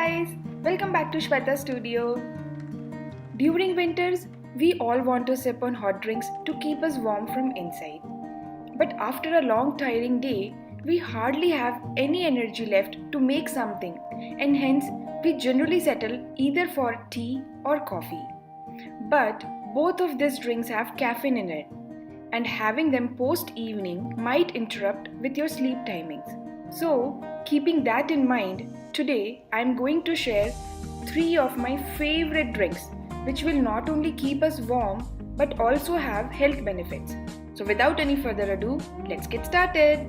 guys, welcome back to Shwetastudio. During winters, we all want to sip on hot drinks to keep us warm from inside. But after a long tiring day, we hardly have any energy left to make something, and hence we generally settle either for tea or coffee. But both of these drinks have caffeine in it, and having them post evening might interrupt with your sleep timings. So, keeping that in mind, today I am going to share 3 of my favorite drinks which will not only keep us warm but also have health benefits. So, without any further ado, let's get started.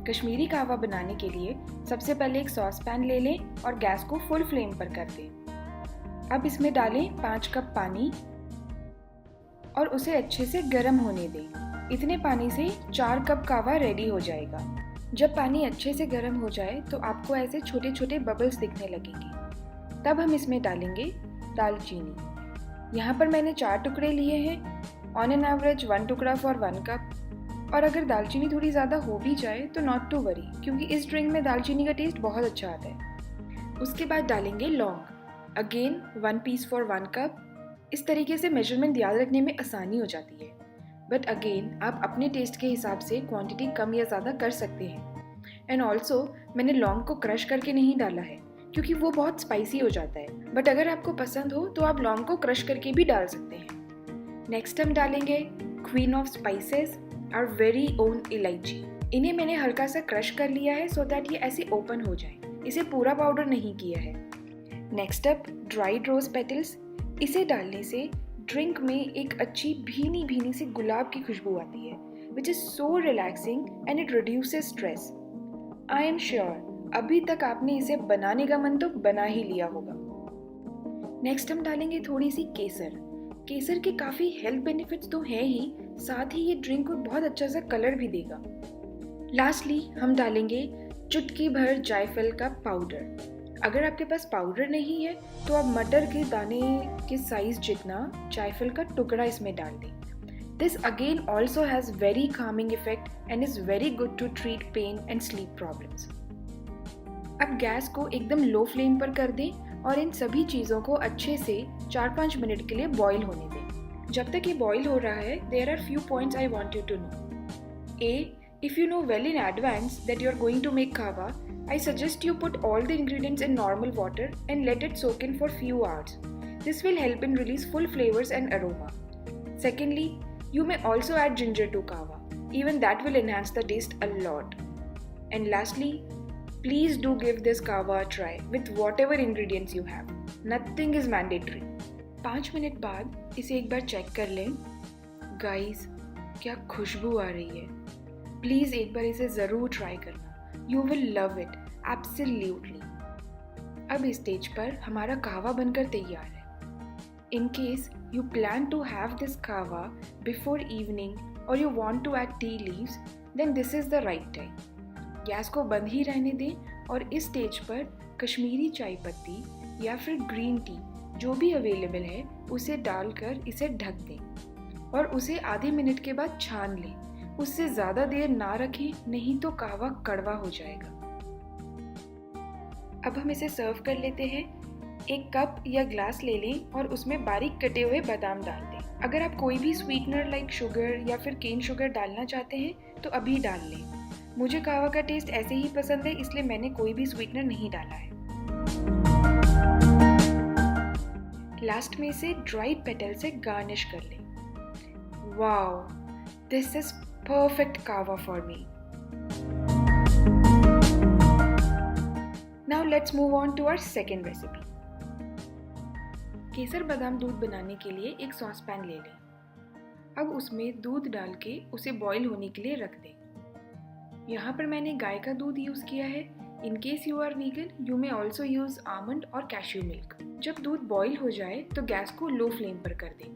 Kashmiri कहवा बनाने के लिए सबसे पहले एक sauce pan ले लें और गैस को फुल फ्लेम पर कर दें। अब इसमें डालें 5 कप पानी और उसे अच्छे से गर्म होने दें। इतने पानी से 4 कप कहवा रेडी हो जाएगा। जब पानी अच्छे से गर्म हो जाए तो आपको ऐसे छोटे छोटे बबल्स दिखने लगेंगे। तब हम इसमें डालेंगे दालचीनी। यहाँ पर मैंने 4 टुकड़े लिए हैं, ऑन एन एवरेज 1 टुकड़ा फॉर 1 कप। और अगर दालचीनी थोड़ी ज़्यादा हो भी जाए तो नॉट टू वरी, क्योंकि इस ड्रिंक में दालचीनी का टेस्ट बहुत अच्छा आता है। उसके बाद डालेंगे लौंग, अगेन 1 पीस फॉर 1 कप। इस तरीके से मेजरमेंट याद रखने में आसानी हो जाती है, बट अगेन आप अपने टेस्ट के हिसाब से क्वांटिटी कम या ज़्यादा कर सकते हैं। एंड ऑल्सो मैंने लौंग को क्रश करके नहीं डाला है क्योंकि वो बहुत स्पाइसी हो जाता है, बट अगर आपको पसंद हो तो आप लौंग को क्रश करके भी डाल सकते हैं। नेक्स्ट हम डालेंगे queen of spices, our very own elaichi. इन्हें मैंने हल्का सा क्रश कर लिया है सो दैट ये ऐसे ओपन हो जाए, इसे पूरा पाउडर नहीं किया है। Next up dried rose petals. इसे डालने से ड्रिंक में एक अच्छी भीनी भीनी सी गुलाब की खुशबू आती है, which is so relaxing and it reduces stress. I am sure अभी तक आपने इसे बनाने का मन तो बना ही लिया होगा। नेक्स्ट हम डालेंगे थोड़ी सी केसर। केसर के काफ़ी हेल्थ बेनिफिट्स तो हैं ही, साथ ही ये ड्रिंक को बहुत अच्छा सा कलर भी देगा। लास्टली हम डालेंगे चुटकी भर जायफल का पाउडर। अगर आपके पास पाउडर नहीं है तो आप मटर के दाने के साइज जितना जायफल का टुकड़ा इसमें डाल दें। This again also has very calming effect and is very good to treat pain and sleep problems. अब गैस को एकदम लो फ्लेम पर कर दें और इन सभी चीज़ों को अच्छे से 4-5 मिनट के लिए बॉईल होने दें। जब तक ये बॉईल हो रहा है, there are few points I want you to know. Uh, if you know well in advance that you are going to make kahwa, I suggest you put all the ingredients in normal water and let it soak in for few hours. This will help in release full flavors and aroma. Secondly, you may also add ginger to kahwa. Even that will enhance the taste a lot. And lastly, please do give this kahwa a try with whatever ingredients you have. Nothing is mandatory. 5 minute बाद इसे एक बार check कर लें। Guys, क्या खुशबू आ रही है। Please एक बार इसे ज़रूर ट्राई करना, you will love it absolutely. अब इस स्टेज पर हमारा कहवा बनकर तैयार है। In case you plan to have this kahwa before evening और you want to add tea leaves, then this is the right time. Gas को बंद ही रहने दें और इस स्टेज पर कश्मीरी चाय पत्ती या फिर ग्रीन टी जो भी अवेलेबल है उसे डालकर इसे ढक दें और उसे आधे मिनट के बाद छान लें। उससे ज़्यादा देर ना रखें, नहीं तो कहवा कड़वा हो जाएगा। अब हम इसे सर्व कर लेते हैं। एक कप या ग्लास ले लें और उसमें बारीक कटे हुए बादाम डाल दें। अगर आप कोई भी स्वीटनर लाइक शुगर या फिर केन शुगर डालना चाहते हैं तो अभी डाल लें। मुझे कहवा का टेस्ट ऐसे ही पसंद है, इसलिए मैंने कोई भी स्वीटनर नहीं डाला है। लास्ट में इसे ड्राइड पेटल से गार्निश कर लें। Wow, this is perfect kahwa for me. Now let's move on to our second recipe. केसर बादाम दूध बनाने के लिए एक सॉस पैन ले लें। अब उसमें दूध डाल के उसे बॉईल होने के लिए रख दें। यहाँ पर मैंने गाय का दूध यूज़ किया है। In case you are vegan, you may also use almond और कैश्यू मिल्क। जब दूध बॉईल हो जाए तो गैस को लो फ्लेम पर कर दें।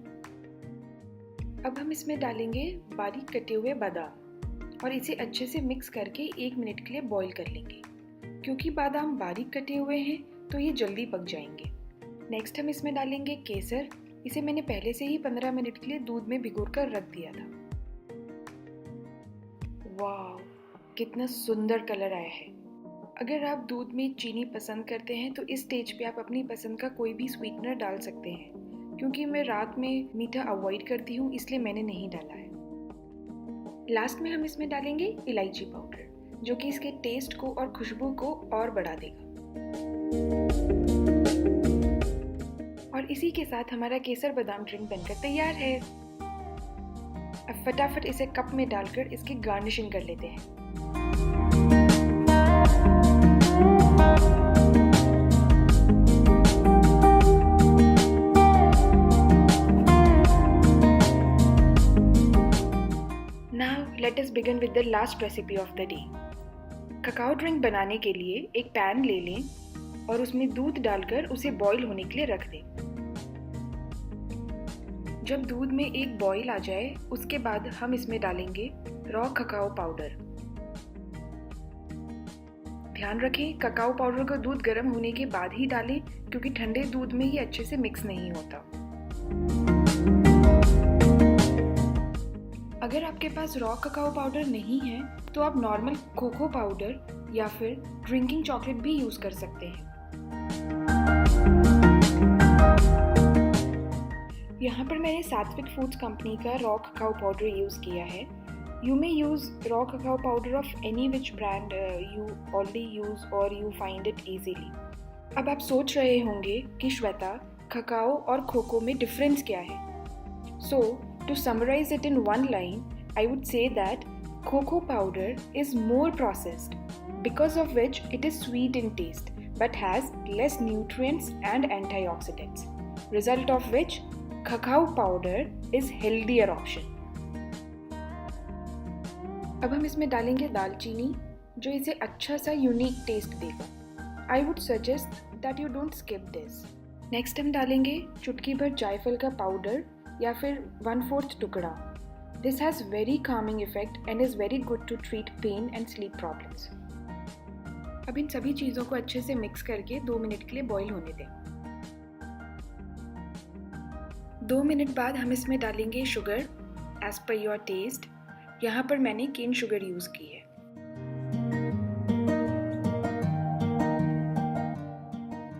अब हम इसमें डालेंगे बारीक कटे हुए बादाम और इसे अच्छे से मिक्स करके 1 मिनट के लिए बॉईल कर लेंगे। क्योंकि बादाम बारीक कटे हुए हैं तो ये जल्दी पक जाएंगे। नेक्स्ट हम इसमें डालेंगे केसर। इसे मैंने पहले से ही 15 मिनट के लिए दूध में भिगोकर रख दिया था। वाह, कितना सुंदर कलर आया है। अगर आप दूध में चीनी पसंद करते हैं तो इस स्टेज पे आप अपनी पसंद का कोई भी स्वीटनर डाल सकते हैं। क्योंकि मैं रात में मीठा अवॉइड करती हूँ, इसलिए मैंने नहीं डाला है। लास्ट में हम इसमें डालेंगे इलायची पाउडर, जो कि इसके टेस्ट को और खुशबू को और बढ़ा देगा। और इसी के साथ हमारा केसर बादाम ड्रिंक बनकर तैयार है। अब फटाफट इसे कप में डालकर इसकी गार्निशिंग कर लेते हैं। Now let us begin with the last recipe of the day. Cacao drink बनाने के लिए एक पैन ले लें और उसमें दूध डालकर उसे बॉईल होने के लिए रख दें। जब दूध में एक बॉईल आ जाए, उसके बाद हम इसमें डालेंगे रॉ ककाओ पाउडर। ध्यान रखें, ककाओ पाउडर को दूध गर्म होने के बाद ही डालें, क्योंकि ठंडे दूध में ये अच्छे से मिक्स नहीं होता। अगर आपके पास रॉ ककाओ पाउडर नहीं है तो आप नॉर्मल कोको पाउडर या फिर ड्रिंकिंग चॉकलेट भी यूज कर सकते हैं। यहाँ पर मैंने सात्विक फूड्स कंपनी का रॉ ककाओ पाउडर यूज किया है। You may use raw cacao powder of any which brand you already use और यू फाइंड इट इजीली। अब आप सोच रहे होंगे कि श्वेता, ककाओ और कोको में डिफरेंस क्या है? So, to summarize it in one line, I would say that cocoa powder is more processed, because of which it is sweet in taste but has less nutrients and antioxidants, result of which cacao powder is healthier option. अब हम इसमें डालेंगे दालचीनी, जो इसे अच्छा सा unique test देगा। I would suggest that you don't skip this. Next हम डालेंगे चुटकी भर जायफल का पाउडर या फिर 1/4 टुकड़ा। This has very calming effect and is very good to treat pain and sleep problems. अब इन सभी चीज़ों को अच्छे से मिक्स करके 2 मिनट के लिए बॉईल होने दें। 2 मिनट बाद हम इसमें डालेंगे sugar as per your taste. यहाँ पर मैंने केन शुगर यूज़ की है।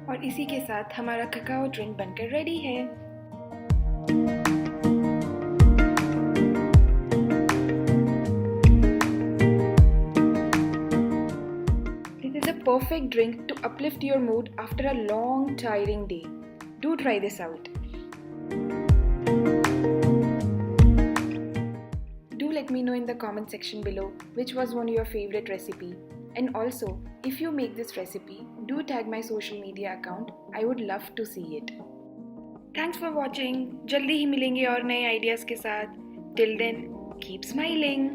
और इसी के साथ हमारा ककाओ ड्रिंक बनकर रेडी है। This is a perfect drink to uplift your mood after a long, tiring day. Do try this out. Do let me know in the comment section below which was one of your favorite recipe. And also, if you make this recipe, do tag my social media account. I would love to see it. Thanks for watching. जल्दी ही मिलेंगे और नए ideas के साथ. Till then, keep smiling.